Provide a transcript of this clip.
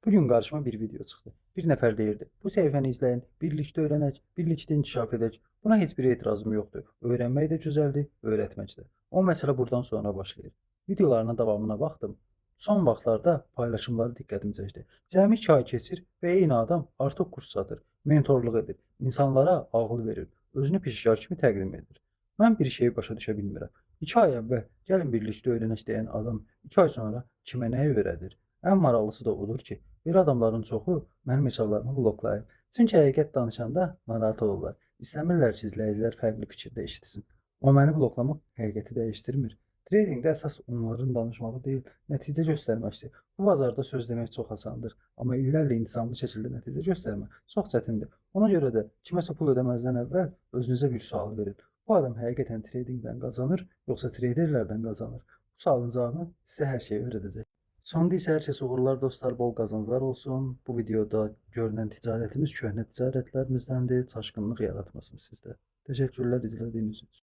Bugün karşıma bir video çıktı. Bir nefer deyirdi. Bu səhifəni izləyin, birlikdə öyrənək, birlikdə inkişaf edək. Buna heç bir etirazım yoxdur. Öyrənmək də gözəldir, öyrətmək də. O məsələ buradan sonra başlayır. Videolarının davamına baxdım. Son vaxtlarda paylaşımları diqqətimi çəkdi. Cəmi 2 ay keçir və eyni adam artıq kurs satır, mentorluq edir, insanlara ağıl verir, özünü peşəkar kimi təqdim edir. Mən bir şeyi başa düşə bilmirəm. 2 ay əvvəl gəlin birlikdə öyrənək deyən adam 2 ay sonra kimə nə öyrədir? Ən maraqlısı da odur ki, belə adamların çoxu mənim hesablarımı bloklayıb. Çünki həqiqət danışanda narahat olurlar. İstəmirlər ki, izləyicilər fərqli fikirdə eşitsin. Amma məni bloklamaq həqiqəti dəyişdirmir. Tradingdə əsas onların danışmağı deyil, nəticə göstərməkdir. Bu bazarda söz demək çox asandır, amma illərlə intizamlı şəkildə nəticə göstərmək çox çətindir. Ona görə də kiməsə pul ödəməzdən əvvəl özünüzə bir sual verin. Bu adam həqiqətən tradingdən qazanır, yoxsa treyderlərdən qazanır? Bu sualın cavabı sizə hər şeyi öyrədəcək. Sonda isə hər kəsə uğurlar dostlar, bol qazanclar olsun. Bu videoda görünən ticarətimiz köhnə ticarətlərimizdəndir. Çaşqınlıq yaratmasın sizdə. Təşəkkürlər izlədiyiniz üçün.